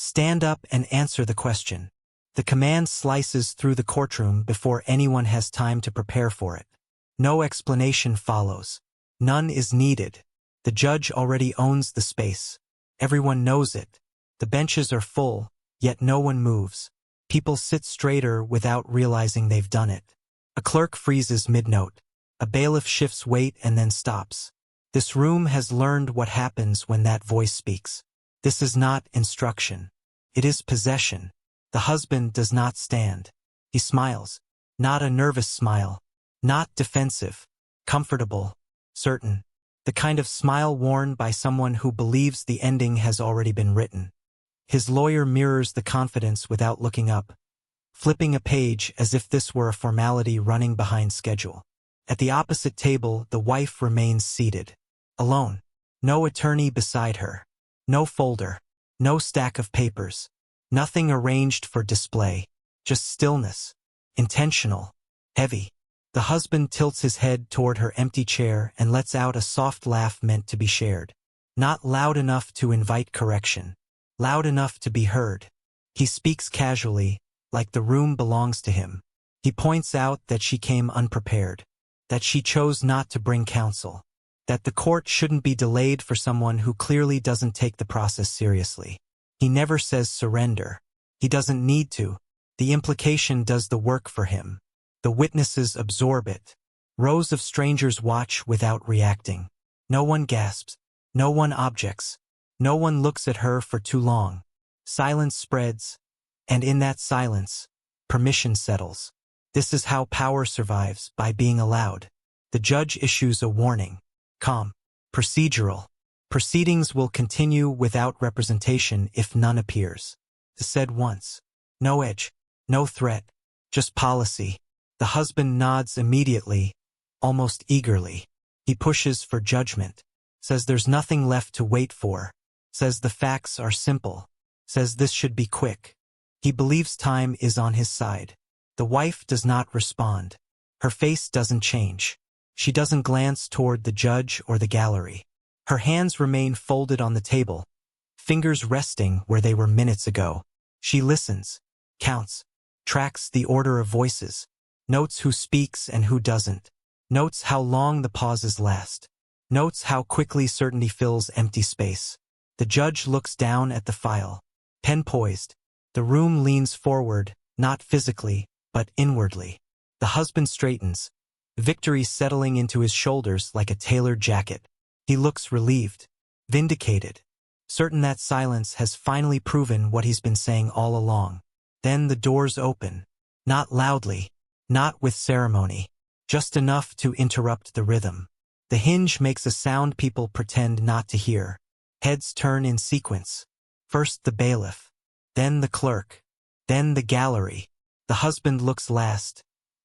Stand up and answer the question. The command slices through the courtroom before anyone has time to prepare for it. No explanation follows. None is needed. The judge already owns the space. Everyone knows it. The benches are full, yet no one moves. People sit straighter without realizing they've done it. A clerk freezes mid-note. A bailiff shifts weight and then stops. This room has learned what happens when that voice speaks. This is not instruction. It is possession. The husband does not stand. He smiles. Not a nervous smile. Not defensive. Comfortable. Certain. The kind of smile worn by someone who believes the ending has already been written. His lawyer mirrors the confidence without looking up, flipping a page as if this were a formality running behind schedule. At the opposite table, the wife remains seated. Alone. No attorney beside her. No folder. No stack of papers. Nothing arranged for display. Just stillness. Intentional. Heavy. The husband tilts his head toward her empty chair and lets out a soft laugh meant to be shared. Not loud enough to invite correction. Loud enough to be heard. He speaks casually, like the room belongs to him. He points out that she came unprepared. That she chose not to bring counsel. That the court shouldn't be delayed for someone who clearly doesn't take the process seriously. He never says surrender. He doesn't need to. The implication does the work for him. The witnesses absorb it. Rows of strangers watch without reacting. No one gasps. No one objects. No one looks at her for too long. Silence spreads, and in that silence, permission settles. This is how power survives, by being allowed. The judge issues a warning. Calm. Procedural. Proceedings will continue without representation if none appears. Said once. No edge. No threat. Just policy. The husband nods immediately, almost eagerly. He pushes for judgment. Says there's nothing left to wait for. Says the facts are simple. Says this should be quick. He believes time is on his side. The wife does not respond. Her face doesn't change. She doesn't glance toward the judge or the gallery. Her hands remain folded on the table, fingers resting where they were minutes ago. She listens, counts, tracks the order of voices, notes who speaks and who doesn't, notes how long the pauses last, notes how quickly certainty fills empty space. The judge looks down at the file, pen poised. The room leans forward, not physically, but inwardly. The husband straightens, victory settling into his shoulders like a tailored jacket. He looks relieved, vindicated, certain that silence has finally proven what he's been saying all along. Then the doors open, not loudly, not with ceremony, just enough to interrupt the rhythm. The hinge makes a sound people pretend not to hear. Heads turn in sequence. First the bailiff, then the clerk, then the gallery. The husband looks last,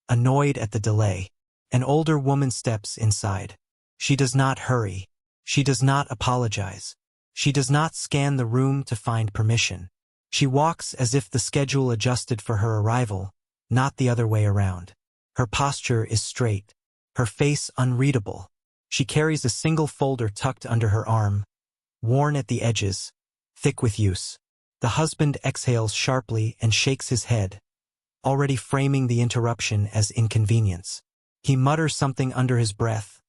annoyed at the delay. An older woman steps inside. She does not hurry. She does not apologize. She does not scan the room to find permission. She walks as if the schedule adjusted for her arrival, not the other way around. Her posture is straight, her face unreadable. She carries a single folder tucked under her arm, worn at the edges, thick with use. The husband exhales sharply and shakes his head, already framing the interruption as inconvenience. He mutters something under his breath,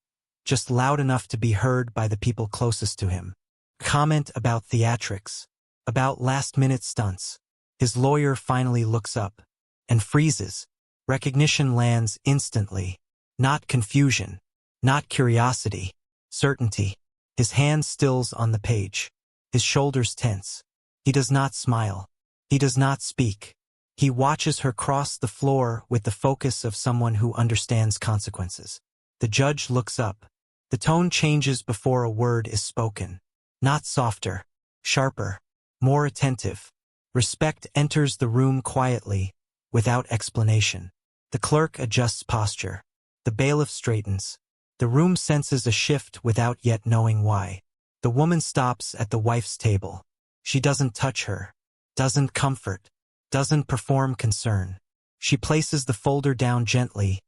just loud enough to be heard by the people closest to him. Comment about theatrics, about last-minute stunts. His lawyer finally looks up and freezes. Recognition lands instantly. Not confusion, not curiosity, certainty. His hand stills on the page. His shoulders tense. He does not smile. He does not speak. He watches her cross the floor with the focus of someone who understands consequences. The judge looks up. The tone changes before a word is spoken. Not softer, sharper, more attentive. Respect enters the room quietly, without explanation. The clerk adjusts posture. The bailiff straightens. The room senses a shift without yet knowing why. The woman stops at the wife's table. She doesn't touch her, doesn't comfort, doesn't perform concern. She places the folder down gently,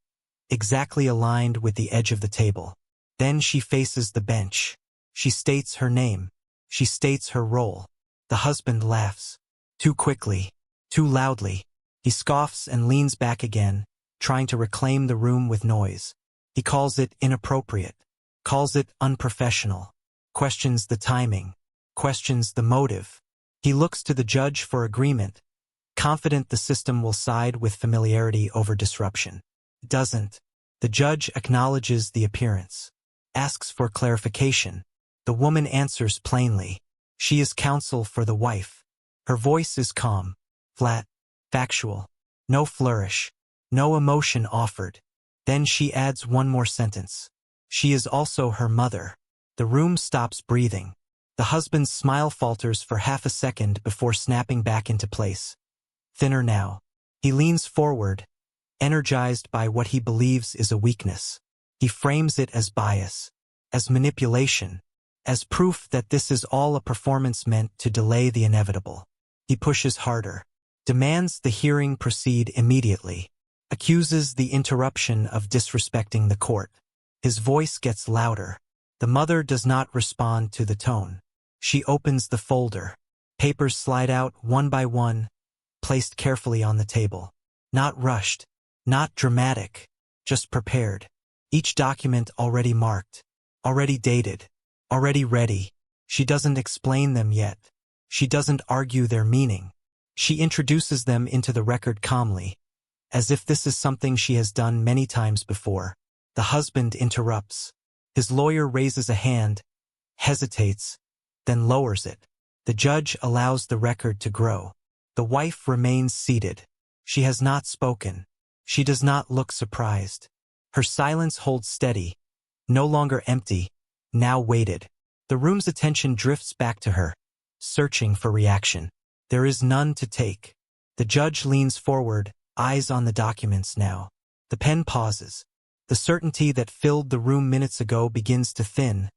exactly aligned with the edge of the table. Then she faces the bench. She states her name. She states her role. The husband laughs. Too quickly. Too loudly. He scoffs and leans back again, trying to reclaim the room with noise. He calls it inappropriate. Calls it unprofessional. Questions the timing. Questions the motive. He looks to the judge for agreement, confident the system will side with familiarity over disruption. It doesn't. The judge acknowledges the appearance. Asks for clarification. The woman answers plainly. She is counsel for the wife. Her voice is calm, flat, factual. No flourish. No emotion offered. Then she adds one more sentence. She is also her mother. The room stops breathing. The husband's smile falters for half a second before snapping back into place. Thinner now. He leans forward, energized by what he believes is a weakness. He frames it as bias, as manipulation, as proof that this is all a performance meant to delay the inevitable. He pushes harder, demands the hearing proceed immediately, accuses the interruption of disrespecting the court. His voice gets louder. The mother does not respond to the tone. She opens the folder. Papers slide out one by one, placed carefully on the table. Not rushed, not dramatic, just prepared. Each document already marked, already dated, already ready. She doesn't explain them yet. She doesn't argue their meaning. She introduces them into the record calmly, as if this is something she has done many times before. The husband interrupts. His lawyer raises a hand, hesitates, then lowers it. The judge allows the record to grow. The wife remains seated. She has not spoken. She does not look surprised. Her silence holds steady, no longer empty, now weighted. The room's attention drifts back to her, searching for reaction. There is none to take. The judge leans forward, eyes on the documents now. The pen pauses. The certainty that filled the room minutes ago begins to thin,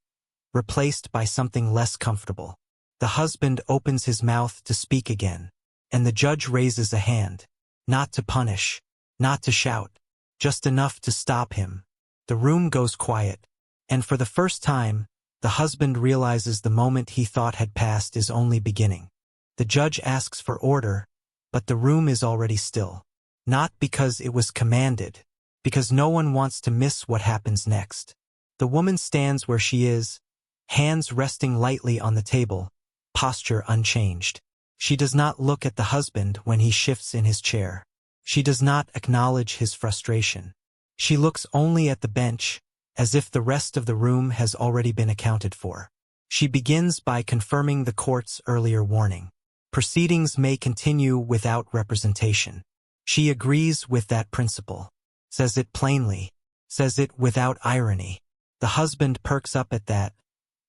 replaced by something less comfortable. The husband opens his mouth to speak again, and the judge raises a hand. Not to punish, not to shout, just enough to stop him. The room goes quiet, and for the first time, the husband realizes the moment he thought had passed is only beginning. The judge asks for order, but the room is already still. Not because it was commanded, because no one wants to miss what happens next. The woman stands where she is, hands resting lightly on the table, posture unchanged. She does not look at the husband when he shifts in his chair. She does not acknowledge his frustration. She looks only at the bench, as if the rest of the room has already been accounted for. She begins by confirming the court's earlier warning. Proceedings may continue without representation. She agrees with that principle. Says it plainly. Says it without irony. The husband perks up at that,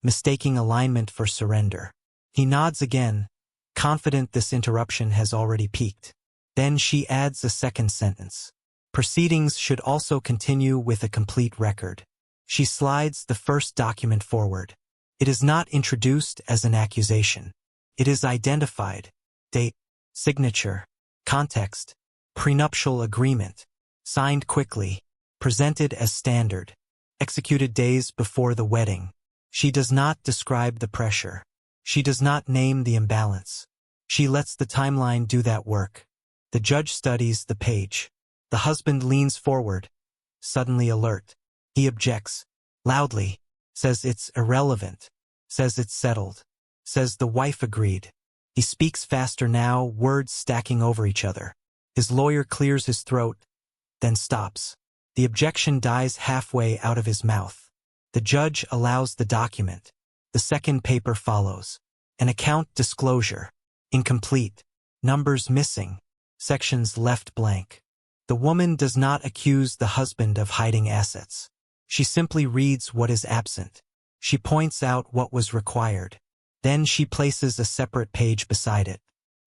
mistaking alignment for surrender. He nods again, confident this interruption has already peaked. Then she adds a second sentence. Proceedings should also continue with a complete record. She slides the first document forward. It is not introduced as an accusation. It is identified. Date, signature, context, prenuptial agreement. Signed quickly, presented as standard, executed days before the wedding. She does not describe the pressure. She does not name the imbalance. She lets the timeline do that work. The judge studies the page. The husband leans forward, suddenly alert. He objects, loudly, says it's irrelevant, says it's settled, says the wife agreed. He speaks faster now, words stacking over each other. His lawyer clears his throat, then stops. The objection dies halfway out of his mouth. The judge allows the document. The second paper follows. An account disclosure. Incomplete. Numbers missing. Sections left blank. The woman does not accuse the husband of hiding assets. She simply reads what is absent. She points out what was required. Then she places a separate page beside it.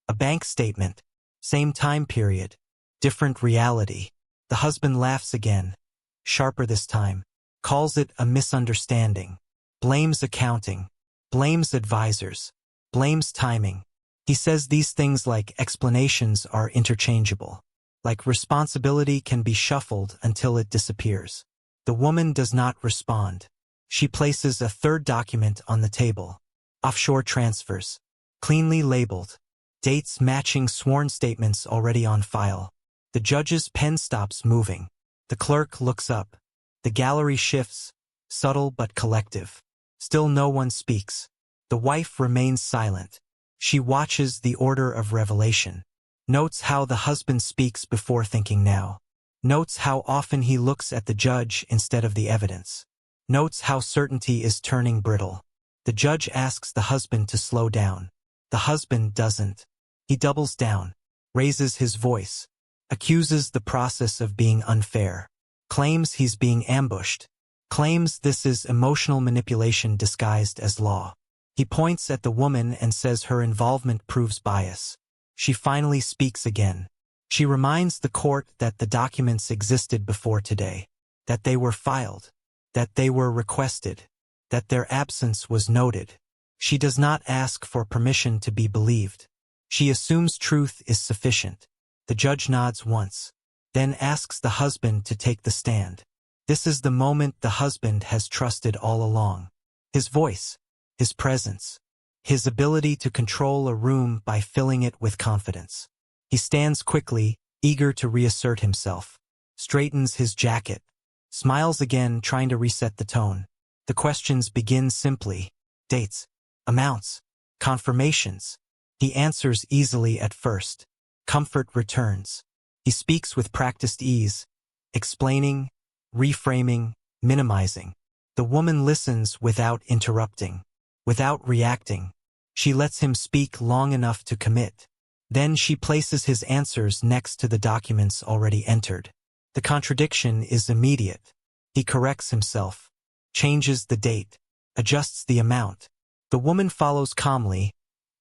A bank statement. Same time period. Different reality. The husband laughs again, sharper this time, calls it a misunderstanding, blames accounting, blames advisors, blames timing. He says these things like explanations are interchangeable, like responsibility can be shuffled until it disappears. The woman does not respond. She places a third document on the table. Offshore transfers, cleanly labeled, dates matching sworn statements already on file. The judge's pen stops moving. The clerk looks up. The gallery shifts, subtle but collective. Still no one speaks. The wife remains silent. She watches the order of revelation. Notes how the husband speaks before thinking now. Notes how often he looks at the judge instead of the evidence. Notes how certainty is turning brittle. The judge asks the husband to slow down. The husband doesn't. He doubles down, raises his voice, accuses the process of being unfair, claims he's being ambushed, claims this is emotional manipulation disguised as law. He points at the woman and says her involvement proves bias. She finally speaks again. She reminds the court that the documents existed before today, that they were filed, that they were requested, that their absence was noted. She does not ask for permission to be believed. She assumes truth is sufficient. The judge nods once, then asks the husband to take the stand. This is the moment the husband has trusted all along. His voice, his presence, his ability to control a room by filling it with confidence. He stands quickly, eager to reassert himself, straightens his jacket, smiles again, trying to reset the tone. The questions begin simply. Dates, amounts, confirmations. He answers easily at first. Comfort returns. He speaks with practiced ease, explaining, reframing, minimizing. The woman listens without interrupting, without reacting. She lets him speak long enough to commit. Then she places his answers next to the documents already entered. The contradiction is immediate. He corrects himself, changes the date, adjusts the amount. The woman follows calmly,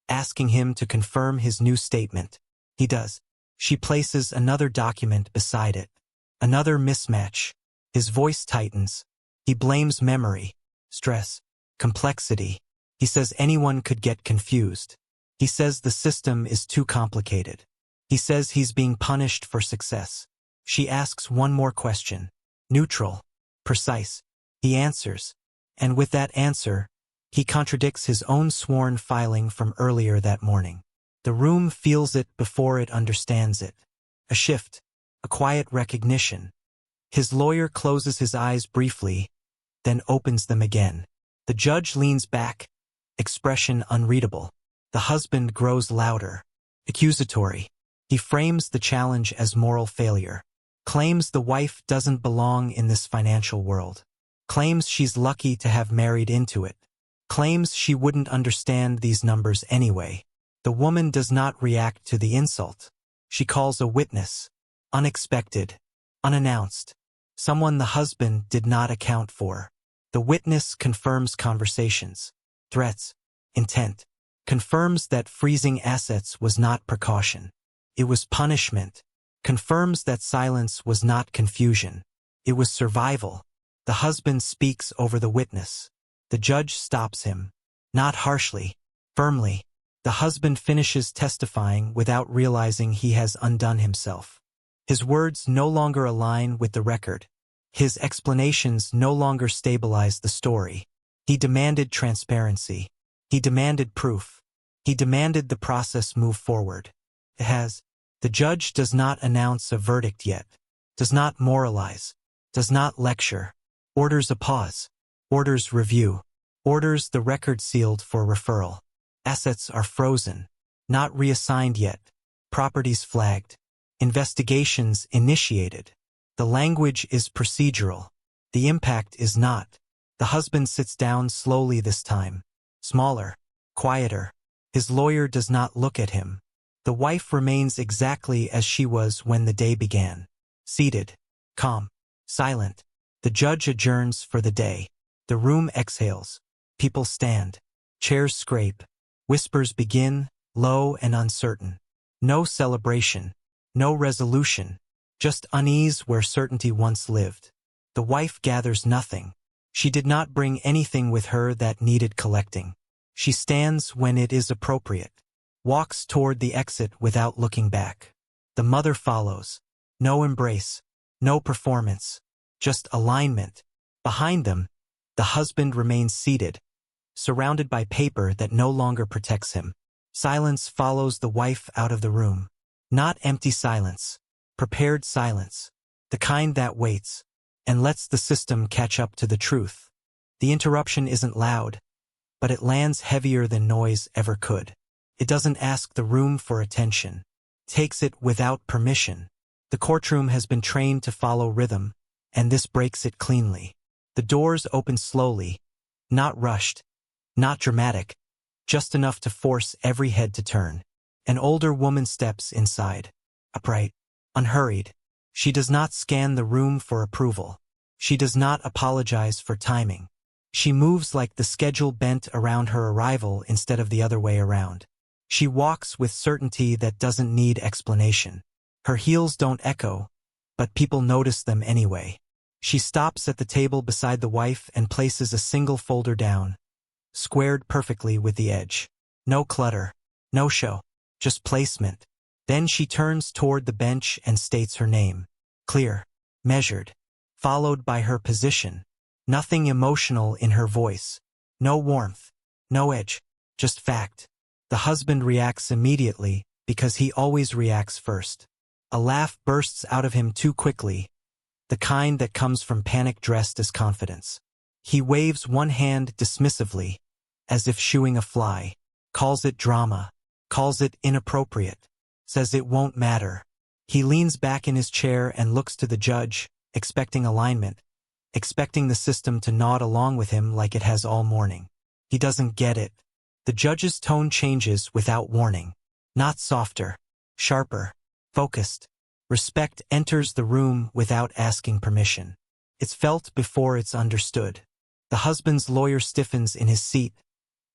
asking him to confirm his new statement. He does. She places another document beside it. Another mismatch. His voice tightens. He blames memory, stress, complexity. He says anyone could get confused. He says the system is too complicated. He says he's being punished for success. She asks one more question. Neutral, precise. He answers. And with that answer, he contradicts his own sworn filing from earlier that morning. The room feels it before it understands it. A shift, a quiet recognition. His lawyer closes his eyes briefly, then opens them again. The judge leans back, expression unreadable. The husband grows louder, accusatory. He frames the challenge as moral failure. Claims the wife doesn't belong in this financial world. Claims she's lucky to have married into it. Claims she wouldn't understand these numbers anyway. The woman does not react to the insult. She calls a witness. Unexpected. Unannounced. Someone the husband did not account for. The witness confirms conversations, threats, intent. Confirms that freezing assets was not precaution. It was punishment. Confirms that silence was not confusion. It was survival. The husband speaks over the witness. The judge stops him. Not harshly, firmly. The husband finishes testifying without realizing he has undone himself. His words no longer align with the record. His explanations no longer stabilize the story. He demanded transparency. He demanded proof. He demanded the process move forward. It has. The judge does not announce a verdict yet, does not moralize, does not lecture, orders a pause, orders review, orders the record sealed for referral. Assets are frozen, not reassigned yet, properties flagged, investigations initiated. The language is procedural. The impact is not. The husband sits down slowly this time, smaller, quieter. His lawyer does not look at him. The wife remains exactly as she was when the day began. Seated, calm, silent. The judge adjourns for the day. The room exhales. People stand. Chairs scrape. Whispers begin, low and uncertain. No celebration. No resolution. Just unease where certainty once lived. The wife gathers nothing. She did not bring anything with her that needed collecting. She stands when it is appropriate. Walks toward the exit without looking back. The mother follows. No embrace. No performance. Just alignment. Behind them, the husband remains seated, surrounded by paper that no longer protects him. Silence follows the wife out of the room. Not empty silence. Prepared silence. The kind that waits and lets the system catch up to the truth. The interruption isn't loud, but it lands heavier than noise ever could. It doesn't ask the room for attention. Takes it without permission. The courtroom has been trained to follow rhythm, and this breaks it cleanly. The doors open slowly, not rushed, not dramatic, just enough to force every head to turn. An older woman steps inside, upright, unhurried. She does not scan the room for approval. She does not apologize for timing. She moves like the schedule bent around her arrival instead of the other way around. She walks with certainty that doesn't need explanation. Her heels don't echo, but people notice them anyway. She stops at the table beside the wife and places a single folder down, squared perfectly with the edge. No clutter, no show, just placement. Then she turns toward the bench and states her name. Clear, measured, followed by her position. Nothing emotional in her voice. No warmth, no edge, just fact. The husband reacts immediately because he always reacts first. A laugh bursts out of him too quickly, the kind that comes from panic dressed as confidence. He waves one hand dismissively, as if shooing a fly, calls it drama, calls it inappropriate, says it won't matter. He leans back in his chair and looks to the judge, expecting alignment, expecting the system to nod along with him like it has all morning. He doesn't get it. The judge's tone changes without warning. Not softer, sharper, focused. Respect enters the room without asking permission. It's felt before it's understood. The husband's lawyer stiffens in his seat,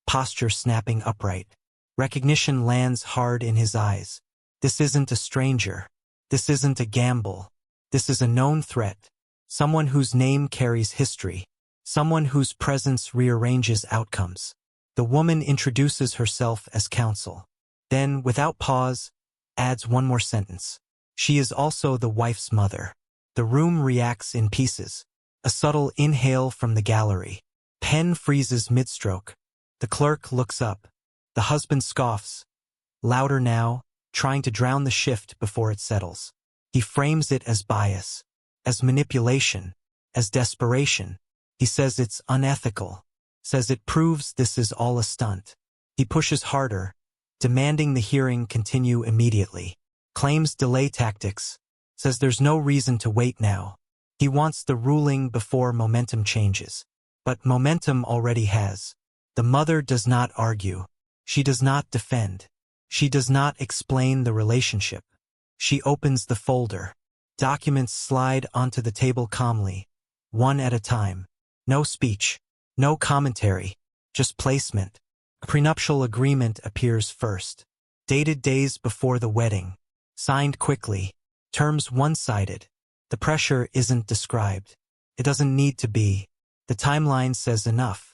posture snapping upright. Recognition lands hard in his eyes. This isn't a stranger. This isn't a gamble. This is a known threat. Someone whose name carries history. Someone whose presence rearranges outcomes. The woman introduces herself as counsel. Then, without pause, adds one more sentence. She is also the wife's mother. The room reacts in pieces. A subtle inhale from the gallery. Pen freezes mid-stroke. The clerk looks up. The husband scoffs. Louder now, trying to drown the shift before it settles. He frames it as bias, as manipulation, as desperation. He says it's unethical. Says it proves this is all a stunt. He pushes harder, demanding the hearing continue immediately. Claims delay tactics. Says there's no reason to wait now. He wants the ruling before momentum changes. But momentum already has. The mother does not argue. She does not defend. She does not explain the relationship. She opens the folder. Documents slide onto the table calmly, one at a time. No speech. No commentary. Just placement. A prenuptial agreement appears first. Dated days before the wedding. Signed quickly. Terms one-sided. The pressure isn't described. It doesn't need to be. The timeline says enough.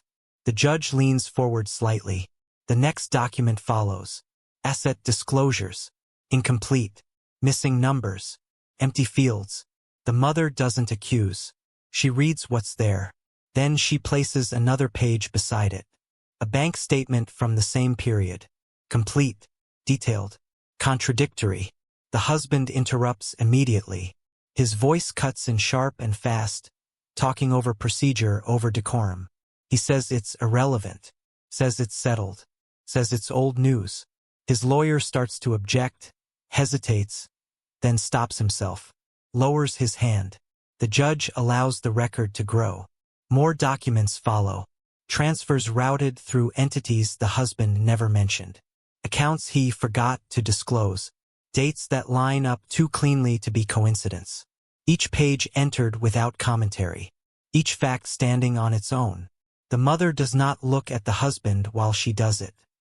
The judge leans forward slightly. The next document follows. Asset disclosures. Incomplete. Missing numbers. Empty fields. The mother doesn't accuse. She reads what's there. Then she places another page beside it. A bank statement from the same period. Complete. Detailed. Contradictory. The husband interrupts immediately. His voice cuts in sharp and fast, talking over procedure over decorum. He says it's irrelevant. Says it's settled. Says it's old news. His lawyer starts to object, hesitates, then stops himself. Lowers his hand. The judge allows the record to grow. More documents follow. Transfers routed through entities the husband never mentioned. Accounts he forgot to disclose. Dates that line up too cleanly to be coincidence. Each page entered without commentary. Each fact standing on its own. The mother does not look at the husband while she does it.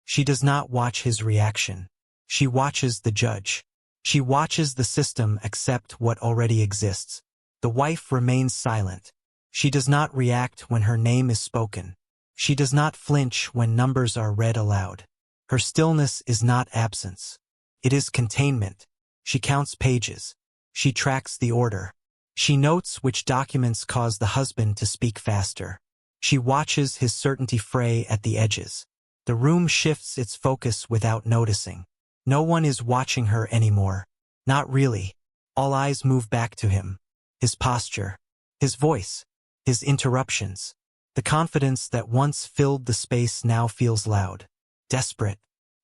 She does not watch his reaction. She watches the judge. She watches the system accept what already exists. The wife remains silent. She does not react when her name is spoken. She does not flinch when numbers are read aloud. Her stillness is not absence. It is containment. She counts pages. She tracks the order. She notes which documents cause the husband to speak faster. She watches his certainty fray at the edges. The room shifts its focus without noticing. No one is watching her anymore. Not really. All eyes move back to him. His posture, his voice, his interruptions. The confidence that once filled the space now feels loud, desperate,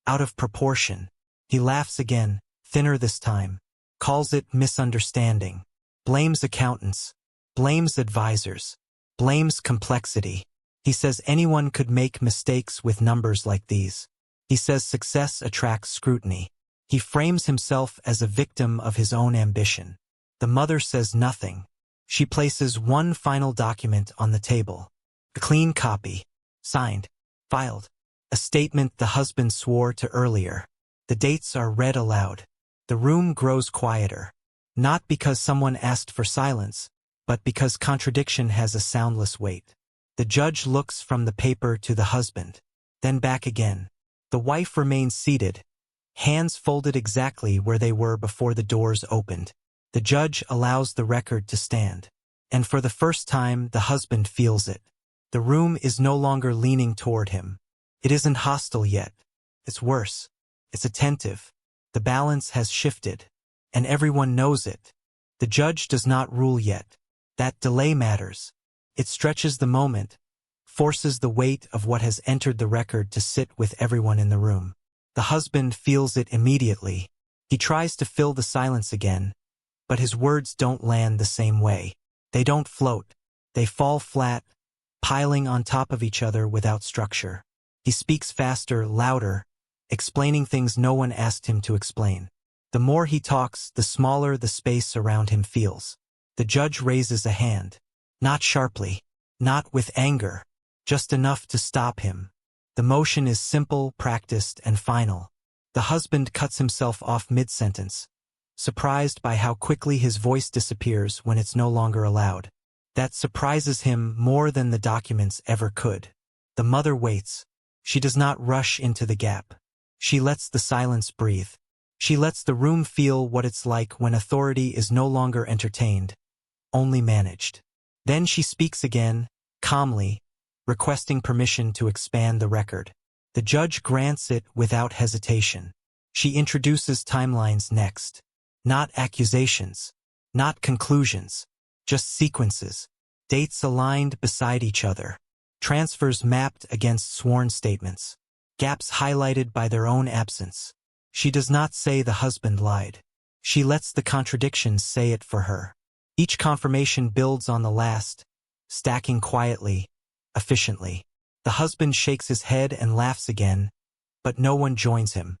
out of proportion. He laughs again, thinner this time, calls it misunderstanding, blames accountants, blames advisors, blames complexity. He says anyone could make mistakes with numbers like these. He says success attracts scrutiny. He frames himself as a victim of his own ambition. The mother says nothing. She places one final document on the table. A clean copy, signed, filed. A statement the husband swore to earlier. The dates are read aloud. The room grows quieter. Not because someone asked for silence, but because contradiction has a soundless weight. The judge looks from the paper to the husband, then back again. The wife remains seated, hands folded exactly where they were before the doors opened. The judge allows the record to stand. And for the first time, the husband feels it. The room is no longer leaning toward him. It isn't hostile yet. It's worse. It's attentive. The balance has shifted. And everyone knows it. The judge does not rule yet. That delay matters. It stretches the moment, forces the weight of what has entered the record to sit with everyone in the room. The husband feels it immediately. He tries to fill the silence again, but his words don't land the same way. They don't float. They fall flat, piling on top of each other without structure. He speaks faster, louder, explaining things no one asked him to explain. The more he talks, the smaller the space around him feels. The judge raises a hand. Not sharply, not with anger, just enough to stop him. The motion is simple, practiced, and final. The husband cuts himself off mid-sentence, surprised by how quickly his voice disappears when it's no longer allowed. That surprises him more than the documents ever could. The mother waits. She does not rush into the gap. She lets the silence breathe. She lets the room feel what it's like when authority is no longer entertained, only managed. Then she speaks again, calmly, requesting permission to expand the record. The judge grants it without hesitation. She introduces timelines next. Not accusations, not conclusions, just sequences. Dates aligned beside each other. Transfers mapped against sworn statements. Gaps highlighted by their own absence. She does not say the husband lied. She lets the contradictions say it for her. Each confirmation builds on the last, stacking quietly, efficiently. The husband shakes his head and laughs again, but no one joins him.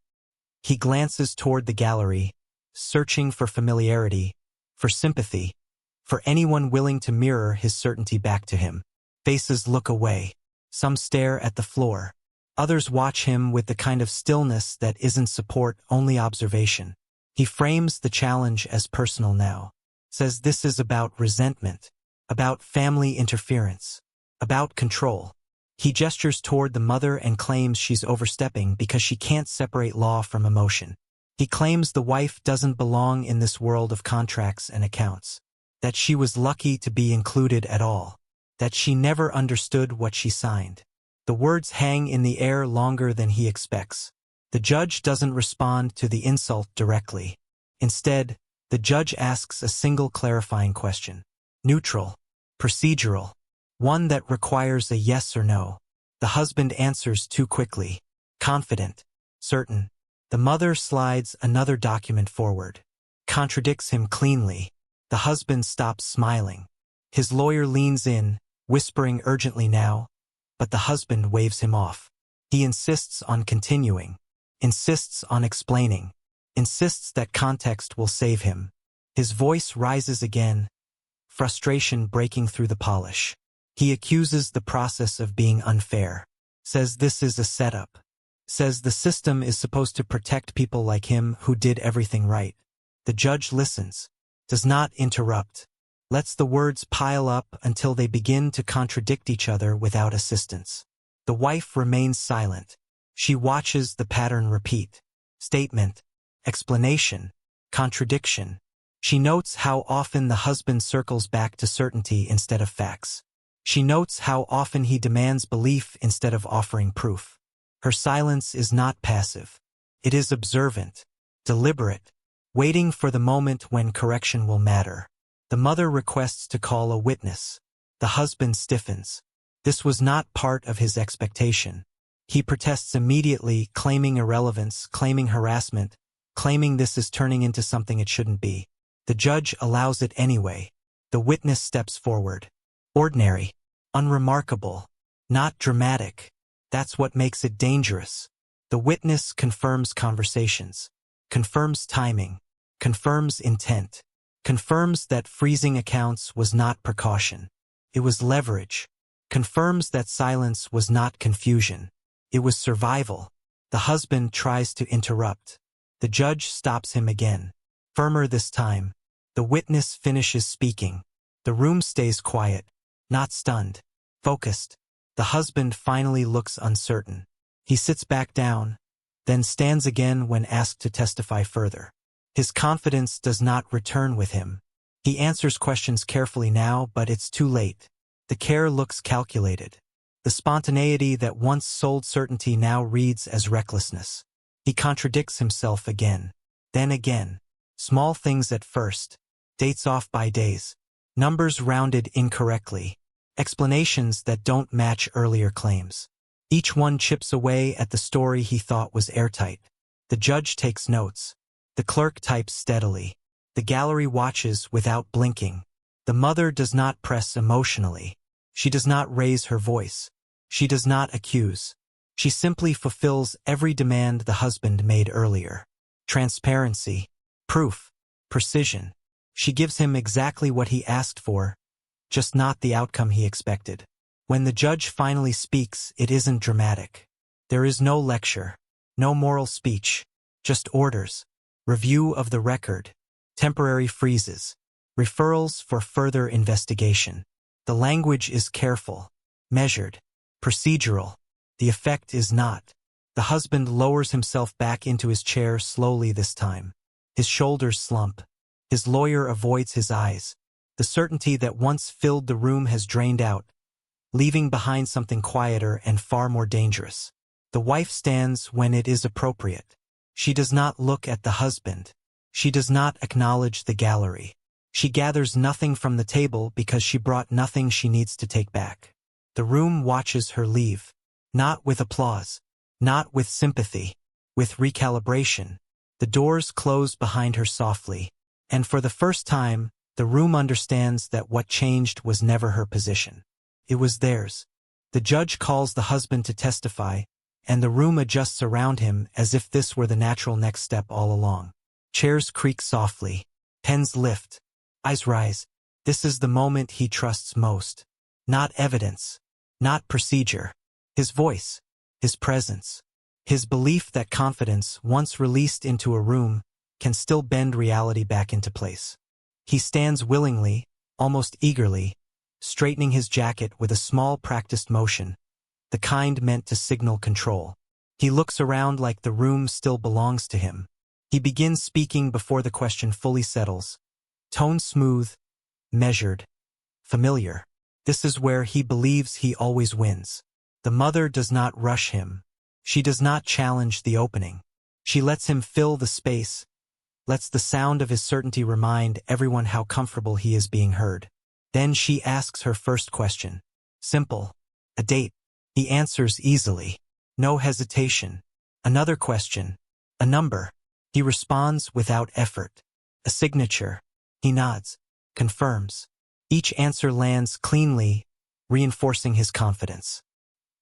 He glances toward the gallery, searching for familiarity, for sympathy, for anyone willing to mirror his certainty back to him. Faces look away. Some stare at the floor. Others watch him with the kind of stillness that isn't support, only observation. He frames the challenge as personal now. Says this is about resentment, about family interference, about control. He gestures toward the mother and claims she's overstepping because she can't separate law from emotion. He claims the wife doesn't belong in this world of contracts and accounts, that she was lucky to be included at all, that she never understood what she signed. The words hang in the air longer than he expects. The judge doesn't respond to the insult directly. Instead, the judge asks a single clarifying question. Neutral, procedural, one that requires a yes or no. The husband answers too quickly. Confident, certain. The mother slides another document forward. Contradicts him cleanly. The husband stops smiling. His lawyer leans in, whispering urgently now, but the husband waves him off. He insists on continuing, insists on explaining, insists that context will save him. His voice rises again, frustration breaking through the polish. He accuses the process of being unfair, says this is a setup, says the system is supposed to protect people like him who did everything right. The judge listens, does not interrupt, lets the words pile up until they begin to contradict each other without assistance. The wife remains silent. She watches the pattern repeat. Statement, explanation, contradiction. She notes how often the husband circles back to certainty instead of facts. She notes how often he demands belief instead of offering proof. Her silence is not passive. It is observant, deliberate, waiting for the moment when correction will matter. The mother requests to call a witness. The husband stiffens. This was not part of his expectation. He protests immediately, claiming irrelevance, claiming harassment, claiming this is turning into something it shouldn't be. The judge allows it anyway. The witness steps forward. Ordinary, unremarkable, not dramatic. That's what makes it dangerous. The witness confirms conversations, confirms timing, confirms intent, confirms that freezing accounts was not precaution. It was leverage. Confirms that silence was not confusion. It was survival. The husband tries to interrupt. The judge stops him again. Firmer this time. The witness finishes speaking. The room stays quiet, not stunned, focused. The husband finally looks uncertain. He sits back down, then stands again when asked to testify further. His confidence does not return with him. He answers questions carefully now, but it's too late. The care looks calculated. The spontaneity that once sold certainty now reads as recklessness. He contradicts himself again, then again. Small things at first. Dates off by days. Numbers rounded incorrectly. Explanations that don't match earlier claims. Each one chips away at the story he thought was airtight. The judge takes notes. The clerk types steadily. The gallery watches without blinking. The mother does not press emotionally. She does not raise her voice. She does not accuse. She simply fulfills every demand the husband made earlier. Transparency, proof, precision. She gives him exactly what he asked for, just not the outcome he expected. When the judge finally speaks, it isn't dramatic. There is no lecture, no moral speech, just orders, review of the record, temporary freezes, referrals for further investigation. The language is careful, measured, procedural. The effect is not. The husband lowers himself back into his chair slowly this time. His shoulders slump. His lawyer avoids his eyes. The certainty that once filled the room has drained out, leaving behind something quieter and far more dangerous. The wife stands when it is appropriate. She does not look at the husband. She does not acknowledge the gallery. She gathers nothing from the table because she brought nothing she needs to take back. The room watches her leave. Not with applause. Not with sympathy. With recalibration. The doors close behind her softly. And for the first time, the room understands that what changed was never her position. It was theirs. The judge calls the husband to testify, and the room adjusts around him as if this were the natural next step all along. Chairs creak softly. Pens lift. Eyes rise. This is the moment he trusts most. Not evidence. Not procedure. His voice. His presence. His belief that confidence, once released into a room, can still bend reality back into place. He stands willingly, almost eagerly, straightening his jacket with a small practiced motion, the kind meant to signal control. He looks around like the room still belongs to him. He begins speaking before the question fully settles. Tone smooth, measured, familiar. This is where he believes he always wins. The mother does not rush him. She does not challenge the opening. She lets him fill the space, lets the sound of his certainty remind everyone how comfortable he is being heard. Then she asks her first question. Simple. A date. He answers easily. No hesitation. Another question. A number. He responds without effort. A signature. He nods. Confirms. Each answer lands cleanly, reinforcing his confidence.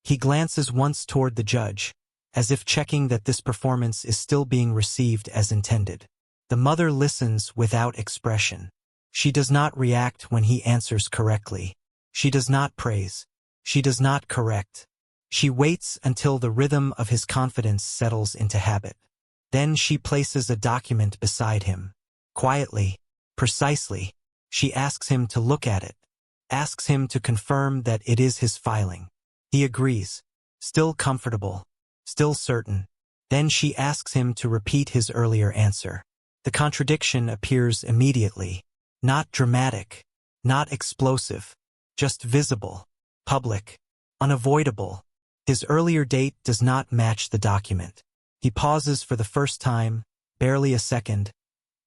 He glances once toward the judge, as if checking that this performance is still being received as intended. The mother listens without expression. She does not react when he answers correctly. She does not praise. She does not correct. She waits until the rhythm of his confidence settles into habit. Then she places a document beside him. Quietly, precisely, she asks him to look at it, asks him to confirm that it is his filing. He agrees, still comfortable, still certain. Then she asks him to repeat his earlier answer. The contradiction appears immediately. Not dramatic, not explosive, just visible, public, unavoidable. His earlier date does not match the document. He pauses for the first time, barely a second,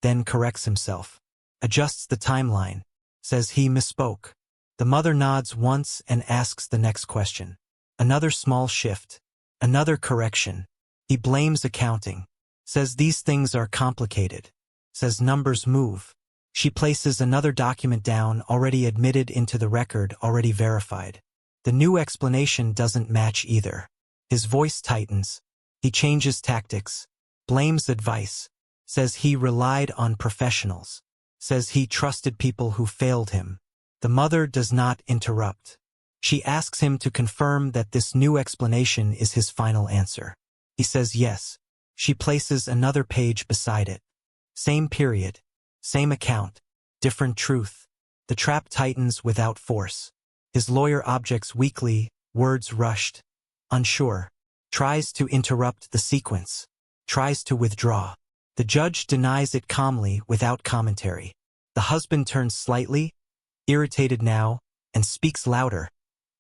then corrects himself. Adjusts the timeline. Says he misspoke. The mother nods once and asks the next question. Another small shift. Another correction. He blames accounting. Says these things are complicated. Says numbers move. She places another document down, already admitted into the record, already verified. The new explanation doesn't match either. His voice tightens. He changes tactics. Blames advice. Says he relied on professionals. Says he trusted people who failed him. The mother does not interrupt. She asks him to confirm that this new explanation is his final answer. He says yes. She places another page beside it. Same period. Same account. Different truth. The trap tightens without force. His lawyer objects weakly, words rushed. Unsure. Tries to interrupt the sequence. Tries to withdraw. The judge denies it calmly, without commentary. The husband turns slightly, irritated now, and speaks louder,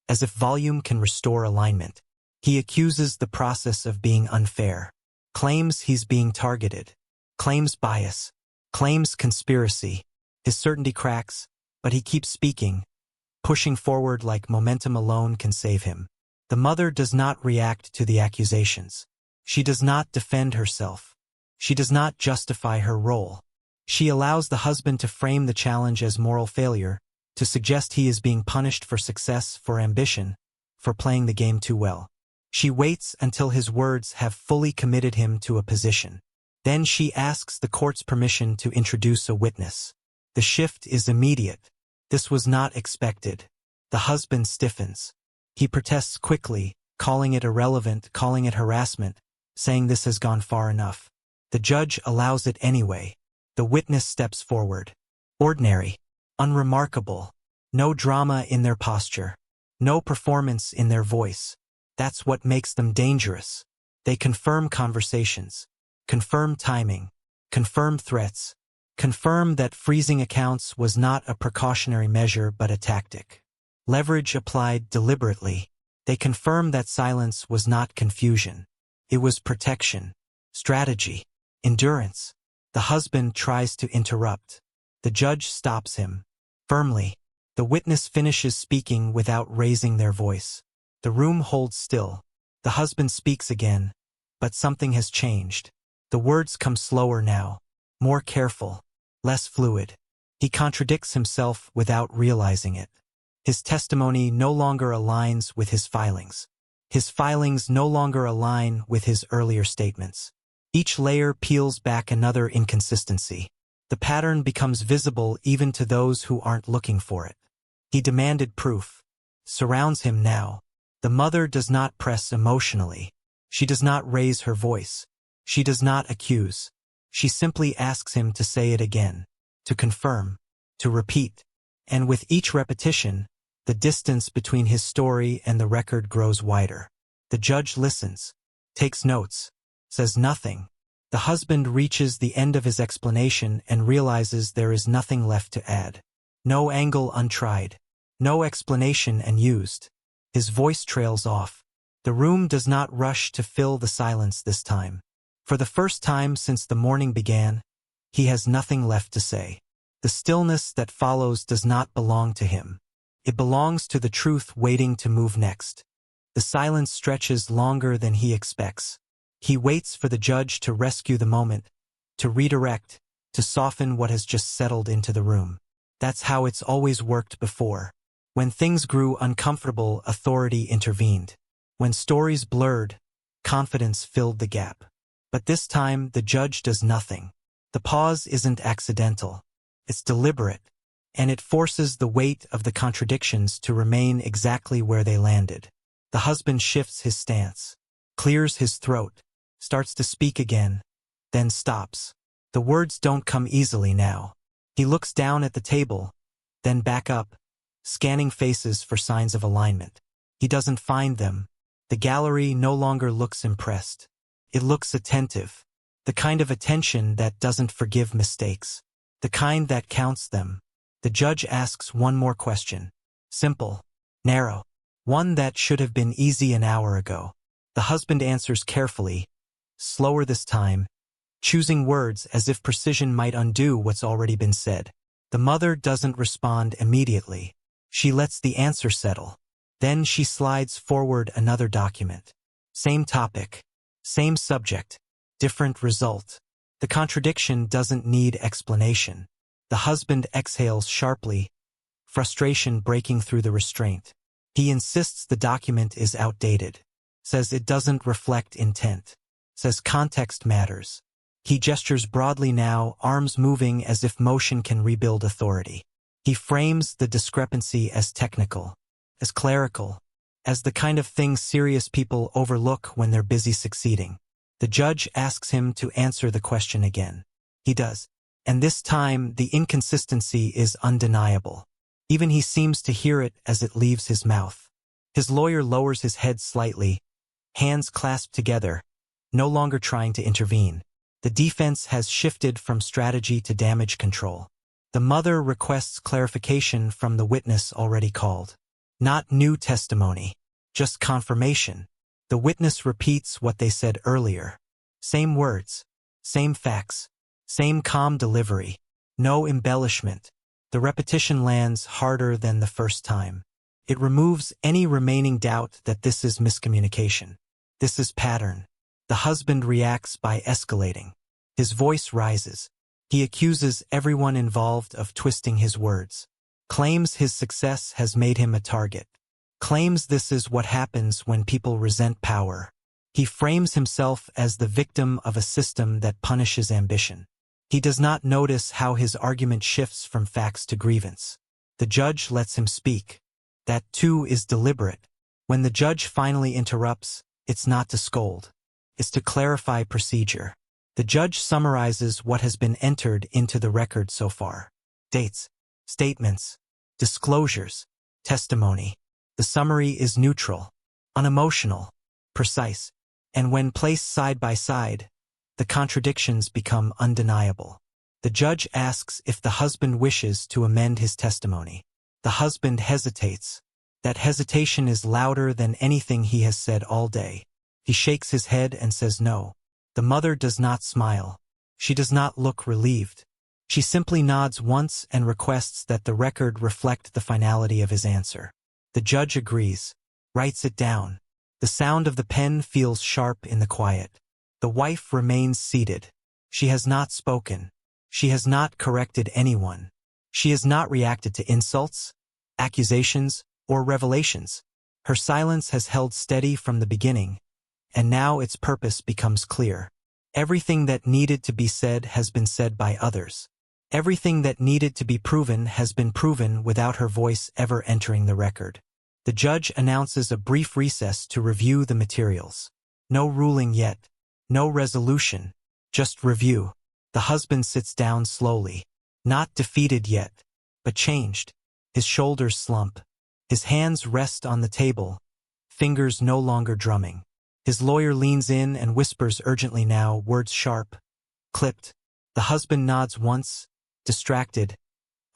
as if volume can restore alignment. He accuses the process of being unfair. Claims he's being targeted. Claims bias. Claims conspiracy. His certainty cracks, but he keeps speaking, pushing forward like momentum alone can save him. The mother does not react to the accusations. She does not defend herself. She does not justify her role. She allows the husband to frame the challenge as moral failure, to suggest he is being punished for success, for ambition, for playing the game too well. She waits until his words have fully committed him to a position. Then she asks the court's permission to introduce a witness. The shift is immediate. This was not expected. The husband stiffens. He protests quickly, calling it irrelevant, calling it harassment, saying this has gone far enough. The judge allows it anyway. The witness steps forward. Ordinary. Unremarkable. No drama in their posture. No performance in their voice. That's what makes them dangerous. They confirm conversations. Confirm timing. Confirm threats. Confirm that freezing accounts was not a precautionary measure but a tactic. Leverage applied deliberately. They confirm that silence was not confusion. It was protection. Strategy. Endurance. The husband tries to interrupt. The judge stops him. Firmly. The witness finishes speaking without raising their voice. The room holds still. The husband speaks again. But something has changed. The words come slower now. More careful. Less fluid. He contradicts himself without realizing it. His testimony no longer aligns with his filings. His filings no longer align with his earlier statements. Each layer peels back another inconsistency. The pattern becomes visible even to those who aren't looking for it. He demanded proof. Surrounds him now. The mother does not press emotionally. She does not raise her voice. She does not accuse. She simply asks him to say it again, to confirm, to repeat. And with each repetition, the distance between his story and the record grows wider. The judge listens, takes notes, says nothing. The husband reaches the end of his explanation and realizes there is nothing left to add. No angle untried. No explanation unused. His voice trails off. The room does not rush to fill the silence this time. For the first time since the morning began, he has nothing left to say. The stillness that follows does not belong to him. It belongs to the truth waiting to move next. The silence stretches longer than he expects. He waits for the judge to rescue the moment, to redirect, to soften what has just settled into the room. That's how it's always worked before. When things grew uncomfortable, authority intervened. When stories blurred, confidence filled the gap. But this time, the judge does nothing. The pause isn't accidental. It's deliberate, and it forces the weight of the contradictions to remain exactly where they landed. The husband shifts his stance, clears his throat, starts to speak again, then stops. The words don't come easily now. He looks down at the table, then back up, scanning faces for signs of alignment. He doesn't find them. The gallery no longer looks impressed. It looks attentive. The kind of attention that doesn't forgive mistakes. The kind that counts them. The judge asks one more question. Simple. Narrow. One that should have been easy an hour ago. The husband answers carefully, slower this time, choosing words as if precision might undo what's already been said. The mother doesn't respond immediately. She lets the answer settle. Then she slides forward another document. Same topic, same subject, different result. The contradiction doesn't need explanation. The husband exhales sharply, frustration breaking through the restraint. He insists the document is outdated, says it doesn't reflect intent, says context matters. He gestures broadly now, arms moving as if motion can rebuild authority. He frames the discrepancy as technical, as clerical, as the kind of thing serious people overlook when they're busy succeeding. The judge asks him to answer the question again. He does, and this time the inconsistency is undeniable. Even he seems to hear it as it leaves his mouth. His lawyer lowers his head slightly, hands clasped together, no longer trying to intervene. The defense has shifted from strategy to damage control. The mother requests clarification from the witness already called. Not new testimony, just confirmation. The witness repeats what they said earlier. Same words, same facts, same calm delivery, no embellishment. The repetition lands harder than the first time. It removes any remaining doubt that this is miscommunication. This is pattern. The husband reacts by escalating. His voice rises. He accuses everyone involved of twisting his words. Claims his success has made him a target. Claims this is what happens when people resent power. He frames himself as the victim of a system that punishes ambition. He does not notice how his argument shifts from facts to grievance. The judge lets him speak. That too is deliberate. When the judge finally interrupts, it's not to scold. It's to clarify procedure. The judge summarizes what has been entered into the record so far. Dates, statements, disclosures, testimony. The summary is neutral, unemotional, precise, and when placed side by side, the contradictions become undeniable. The judge asks if the husband wishes to amend his testimony. The husband hesitates. That hesitation is louder than anything he has said all day. He shakes his head and says no. The mother does not smile. She does not look relieved. She simply nods once and requests that the record reflect the finality of his answer. The judge agrees, writes it down. The sound of the pen feels sharp in the quiet. The wife remains seated. She has not spoken. She has not corrected anyone. She has not reacted to insults, accusations, or revelations. Her silence has held steady from the beginning, and now its purpose becomes clear. Everything that needed to be said has been said by others. Everything that needed to be proven has been proven without her voice ever entering the record. The judge announces a brief recess to review the materials. No ruling yet. No resolution. Just review. The husband sits down slowly. Not defeated yet, but changed. His shoulders slump. His hands rest on the table, fingers no longer drumming. His lawyer leans in and whispers urgently now, words sharp, clipped. The husband nods once, distracted,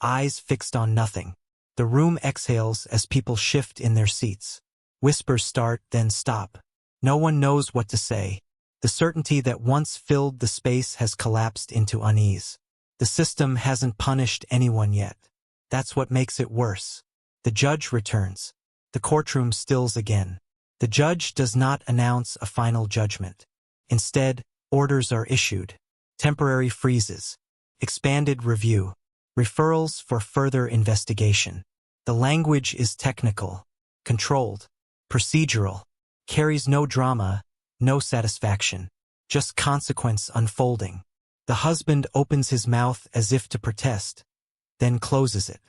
eyes fixed on nothing. The room exhales as people shift in their seats. Whispers start, then stop. No one knows what to say. The certainty that once filled the space has collapsed into unease. The system hasn't punished anyone yet. That's what makes it worse. The judge returns. The courtroom stills again. The judge does not announce a final judgment. Instead, orders are issued. Temporary freezes. Expanded review. Referrals for further investigation. The language is technical, controlled, procedural, carries no drama, no satisfaction, just consequence unfolding. The husband opens his mouth as if to protest, then closes it.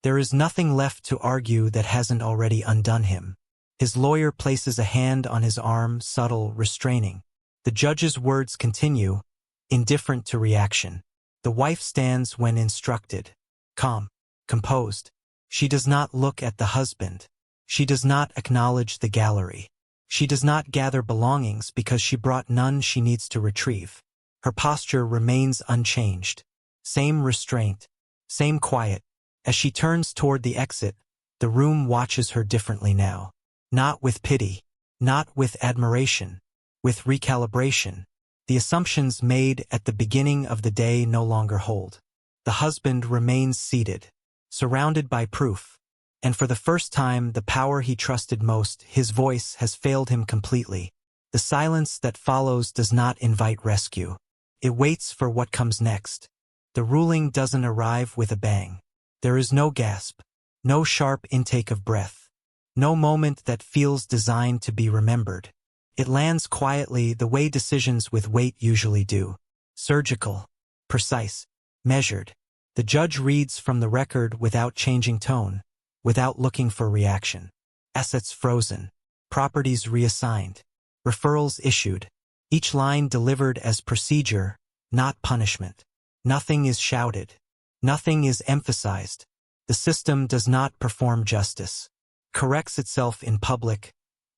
There is nothing left to argue that hasn't already undone him. His lawyer places a hand on his arm, subtle, restraining. The judge's words continue, indifferent to reaction. The wife stands when instructed, calm, composed. She does not look at the husband. She does not acknowledge the gallery. She does not gather belongings because she brought none she needs to retrieve. Her posture remains unchanged. Same restraint, same quiet. As she turns toward the exit, the room watches her differently now. Not with pity, not with admiration, with recalibration. The assumptions made at the beginning of the day no longer hold. The husband remains seated, surrounded by proof, and for the first time the power he trusted most, his voice, has failed him completely. The silence that follows does not invite rescue. It waits for what comes next. The ruling doesn't arrive with a bang. There is no gasp, no sharp intake of breath, no moment that feels designed to be remembered. It lands quietly the way decisions with weight usually do. Surgical, precise, measured. The judge reads from the record without changing tone, without looking for reaction. Assets frozen, properties reassigned, referrals issued, each line delivered as procedure, not punishment. Nothing is shouted. Nothing is emphasized. The system does not perform justice. Corrects itself in public,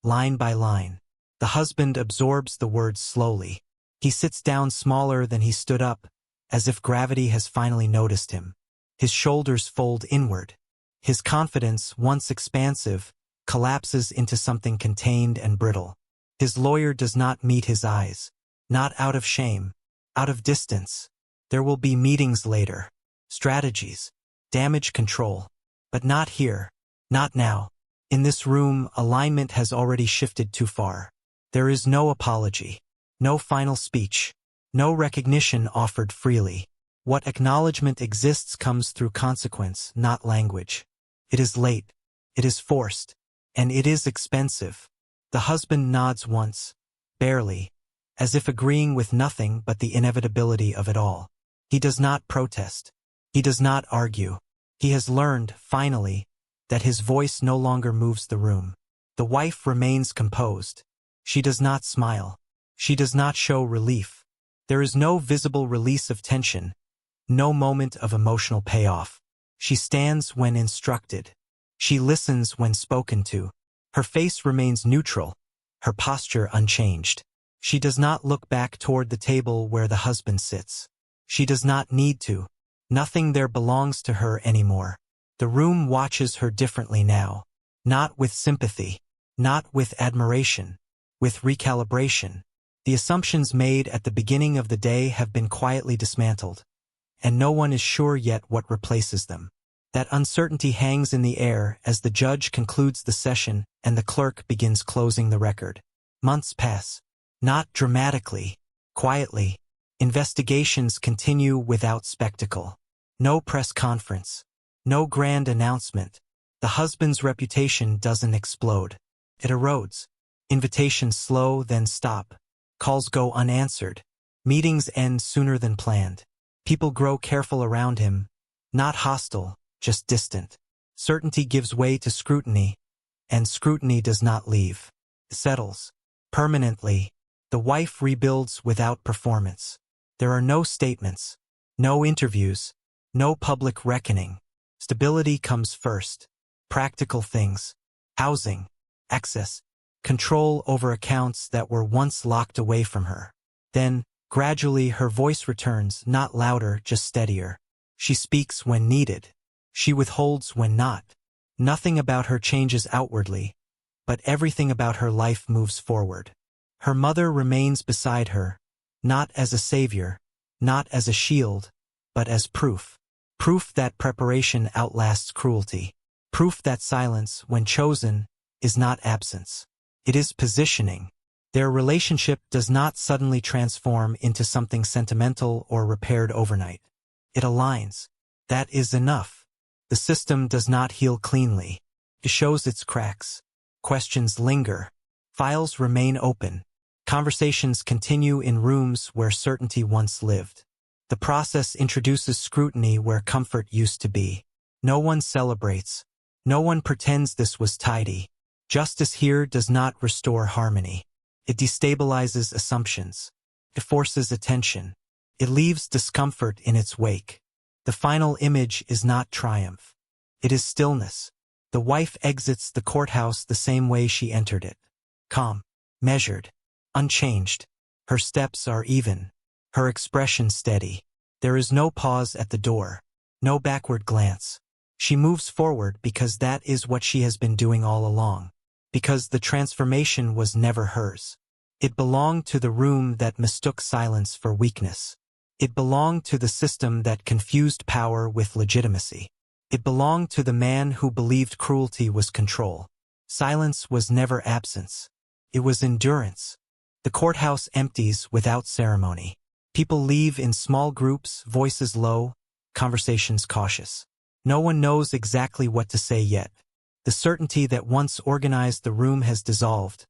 line by line. The husband absorbs the words slowly. He sits down smaller than he stood up, as if gravity has finally noticed him. His shoulders fold inward. His confidence, once expansive, collapses into something contained and brittle. His lawyer does not meet his eyes. Not out of shame, out of distance. There will be meetings later. Strategies. Damage control. But not here. Not now. In this room, alignment has already shifted too far. There is no apology. No final speech. No recognition offered freely. What acknowledgement exists comes through consequence, not language. It is late. It is forced. And it is expensive. The husband nods once, barely, as if agreeing with nothing but the inevitability of it all. He does not protest. He does not argue. He has learned, finally, that his voice no longer moves the room. The wife remains composed. She does not smile. She does not show relief. There is no visible release of tension, no moment of emotional payoff. She stands when instructed. She listens when spoken to. Her face remains neutral, her posture unchanged. She does not look back toward the table where the husband sits. She does not need to. Nothing there belongs to her anymore. The room watches her differently now. Not with sympathy. Not with admiration. With recalibration. The assumptions made at the beginning of the day have been quietly dismantled, and no one is sure yet what replaces them. That uncertainty hangs in the air as the judge concludes the session and the clerk begins closing the record. Months pass. Not dramatically. Quietly. Investigations continue without spectacle. No press conference. No grand announcement. The husband's reputation doesn't explode. It erodes. Invitations slow, then stop. Calls go unanswered. Meetings end sooner than planned. People grow careful around him. Not hostile, just distant. Certainty gives way to scrutiny, and scrutiny does not leave. It settles. Permanently. The wife rebuilds without performance. There are no statements. No interviews. No public reckoning. Stability comes first. Practical things. Housing. Access. Control over accounts that were once locked away from her. Then, gradually her voice returns, not louder, just steadier. She speaks when needed. She withholds when not. Nothing about her changes outwardly, but everything about her life moves forward. Her mother remains beside her, not as a savior, not as a shield, but as proof. Proof that preparation outlasts cruelty. Proof that silence, when chosen, is not absence. It is positioning. Their relationship does not suddenly transform into something sentimental or repaired overnight. It aligns. That is enough. The system does not heal cleanly. It shows its cracks. Questions linger. Files remain open. Conversations continue in rooms where certainty once lived. The process introduces scrutiny where comfort used to be. No one celebrates. No one pretends this was tidy. Justice here does not restore harmony. It destabilizes assumptions. It forces attention. It leaves discomfort in its wake. The final image is not triumph. It is stillness. The wife exits the courthouse the same way she entered it. Calm, measured, unchanged. Her steps are even. Her expression steady. There is no pause at the door. No backward glance. She moves forward because that is what she has been doing all along. because the transformation was never hers. It belonged to the room that mistook silence for weakness. It belonged to the system that confused power with legitimacy. It belonged to the man who believed cruelty was control. Silence was never absence. It was endurance. The courthouse empties without ceremony. People leave in small groups, voices low, conversations cautious. No one knows exactly what to say yet. The certainty that once organized the room has dissolved,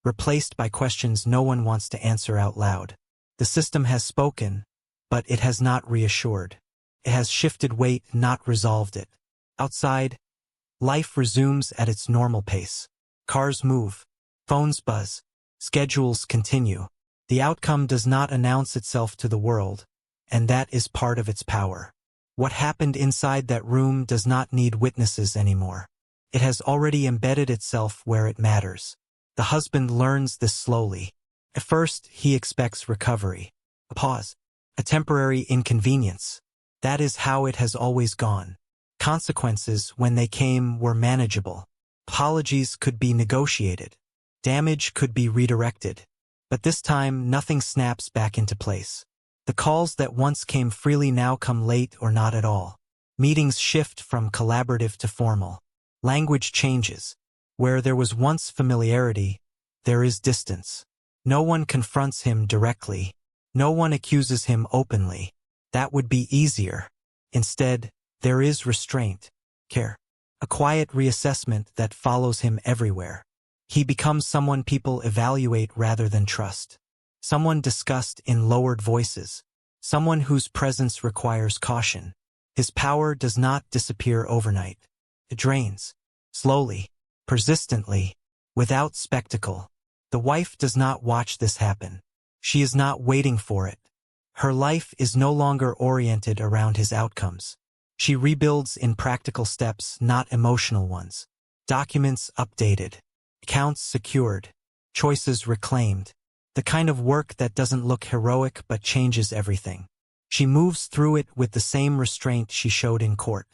replaced by questions no one wants to answer out loud. The system has spoken, but it has not reassured. It has shifted weight, not resolved it. Outside, life resumes at its normal pace. Cars move, phones buzz, schedules continue. The outcome does not announce itself to the world, and that is part of its power. What happened inside that room does not need witnesses anymore. It has already embedded itself where it matters. The husband learns this slowly. At first, he expects recovery. A pause. A temporary inconvenience. That is how it has always gone. Consequences, when they came, were manageable. Apologies could be negotiated. Damage could be redirected. But this time, nothing snaps back into place. The calls that once came freely now come late or not at all. Meetings shift from collaborative to formal. Language changes. Where there was once familiarity, there is distance. No one confronts him directly. No one accuses him openly. That would be easier. Instead, there is restraint, care, a quiet reassessment that follows him everywhere. He becomes someone people evaluate rather than trust. Someone discussed in lowered voices. Someone whose presence requires caution. His power does not disappear overnight. It drains. Slowly. Persistently. Without spectacle. The wife does not watch this happen. She is not waiting for it. Her life is no longer oriented around his outcomes. She rebuilds in practical steps, not emotional ones. Documents updated. Accounts secured. Choices reclaimed. The kind of work that doesn't look heroic but changes everything. She moves through it with the same restraint she showed in court.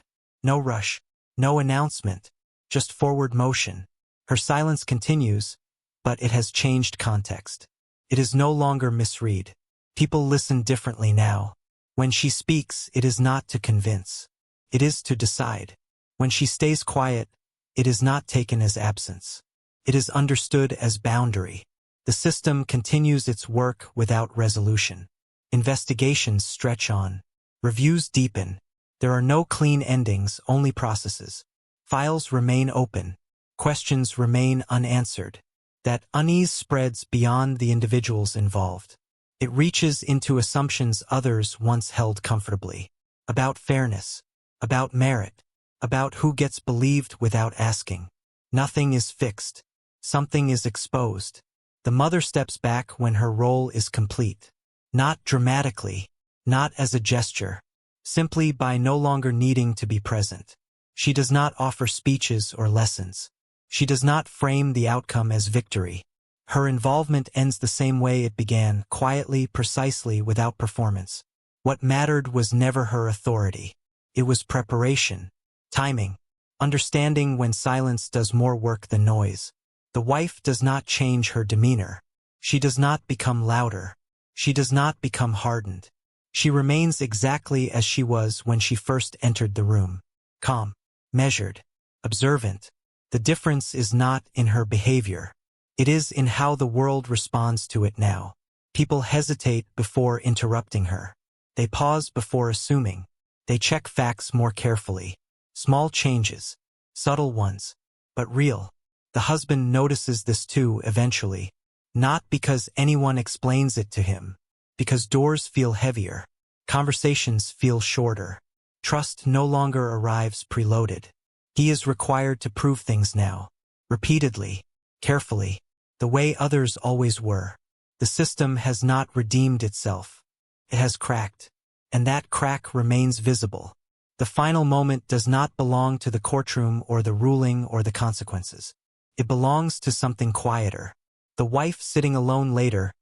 No rush. No announcement. Just forward motion. Her silence continues, but it has changed context. It is no longer misread. People listen differently now. When she speaks, it is not to convince. It is to decide. When she stays quiet, it is not taken as absence. It is understood as boundary. The system continues its work without resolution. Investigations stretch on. Reviews deepen. There are no clean endings, only processes. Files remain open. Questions remain unanswered. That unease spreads beyond the individuals involved. It reaches into assumptions others once held comfortably. About fairness. About merit. About who gets believed without asking. Nothing is fixed. Something is exposed. The mother steps back when her role is complete. Not dramatically. Not as a gesture. Simply by no longer needing to be present. She does not offer speeches or lessons. She does not frame the outcome as victory. Her involvement ends the same way it began, quietly, precisely, without performance. What mattered was never her authority. It was preparation, timing, understanding when silence does more work than noise. The wife does not change her demeanor. She does not become louder. She does not become hardened. She remains exactly as she was when she first entered the room. Calm, measured, observant. The difference is not in her behavior. It is in how the world responds to it now. People hesitate before interrupting her. They pause before assuming. They check facts more carefully. Small changes, subtle ones, but real. The husband notices this too eventually. Not because anyone explains it to him. Because doors feel heavier. Conversations feel shorter. Trust no longer arrives preloaded. He is required to prove things now. Repeatedly. Carefully. The way others always were. The system has not redeemed itself. It has cracked. And that crack remains visible. The final moment does not belong to the courtroom or the ruling or the consequences. It belongs to something quieter. The wife sitting alone later,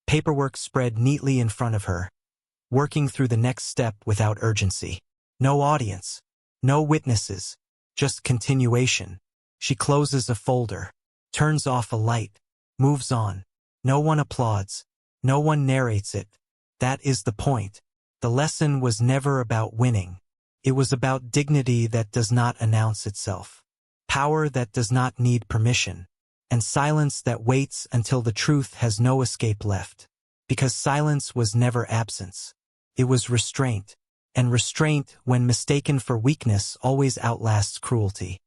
paperwork spread neatly in front of her, working through the next step without urgency. No audience. No witnesses. Just continuation. She closes a folder. turns off a light, moves on. No one applauds. No one narrates it. That is the point. The lesson was never about winning. It was about dignity that does not announce itself, power that does not need permission, and silence that waits until the truth has no escape left. Because silence was never absence. It was restraint. And restraint, when mistaken for weakness, always outlasts cruelty.